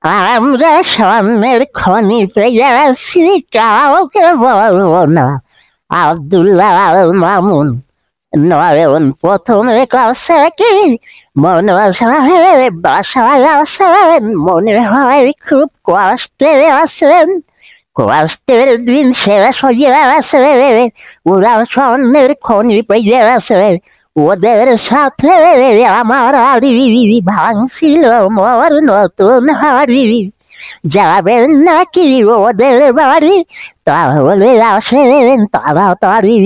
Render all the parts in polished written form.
আমরা স্বর্ণের খনি পেয়ে আছি, কাউকে বলবো না। আব্দুল্লাহ আল মামুন, নয়ন প্রথমে ক্লাসে কি মনে সাহেব বাসায় আছেন? মনে হয় খুব কষ্টে আছেন। কষ্টের দিন শেষ হয়ে আছে, ওরা স্বর্ণের খনি পেয়ে আছে। ওদের সাথে আমার হাড়ি ভাঙছিল মোর নতুন হাড়ি। যাবেন নাকি ওদের বাড়ি? তাহলে আসেন তাড়াতাড়ি।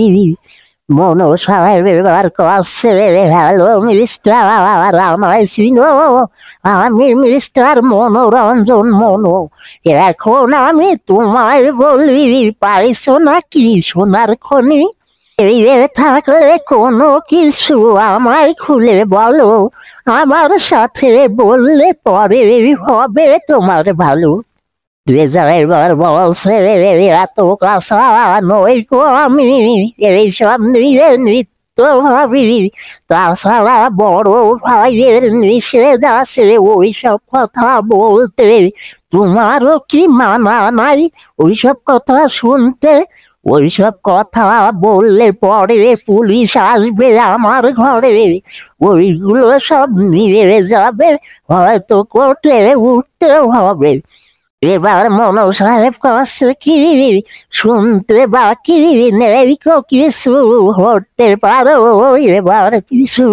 মনো সাহেব এবার কষে, হ্যালো মিস্টার, আমায় চিনো? আমি মিস্টার মনোরঞ্জন মনো। এখন আমি তোমায় বলি, পাইছো নাকি সোনার খনি? এই থাকলে কোনো কিছু আমায় খুলে বলো, আমার সাথে বললে পরে হবে তোমার ভালো। এবার বলছে, এত কাঁচা নই গো আমি, এইসব নিয়ে নিত্য ভাবি। তাছাড়া বড় ভাইয়ের নিষেধ আছে ওইসব কথা বলতে। তোমারও কি মানা নাই ওইসব কথা শুনতে? ওইসব কথা বললে পরে পুলিশ আসবে আমার ঘরে, ওইগুলো সব নিয়ে যাবে, হয়তো কোর্টে উঠতে হবে। এবার মনো সাহেব কাছে কি শুনতে বাকি নেই কো কিছু, হতে পারো এবার কিছু।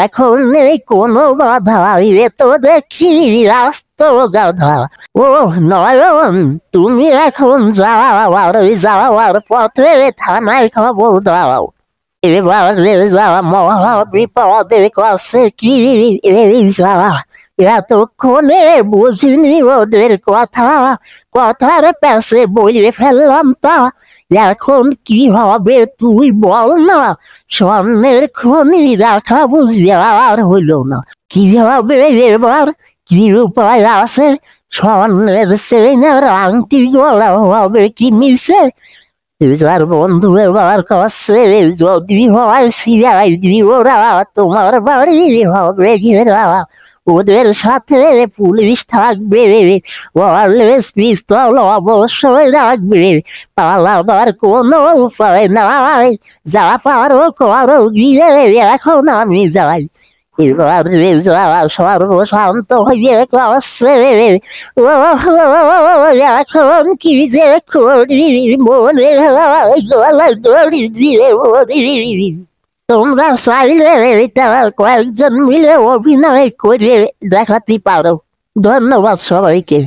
এখন নেই কোনো বাধা, এ তো দেখি রাস্ত গাধা। ও নয়ন, তুমি এখন যাও, আর যাওয়ার পথে থানায় খবর দাও। এবার যা মহা বিপদের কাছে কি এই যা, এতক্ষণে বুঝিনি ওদের কথা, কথার প্যাসে বলে ফেললাম তা। এখন কি হবে তুই বল না, স্বর্ণের খনি রাখা বুঝি আর হইল না। কি হবে এবার, কি উপায় আছে? স্বর্ণের চেনের আংটি গলা হবে কি মিশে? যার বন্ধু এবার কাছে, যদি হয় সিআই ওরা তোমার বাড়ি হবে ঘেরা। ওদের সাথে পুলিশ থাকবে, ওয়ারলেস পিস্তল অবশ্যই রাখবে। পালাবার কোনো উপায় নাই, যা পারো করো গিয়ে, এখন আমি যাই। এবার যাওয়া সর্বশান্ত হয়ে কাছে, এখন কি যে করি মনে হয় গলা দড়ি দিয়ে মরি। তোমরা চাইলে এটা কয়েকজন মিলে অভিনয় করে দেখাতে পারো। ধন্যবাদ সবাইকে।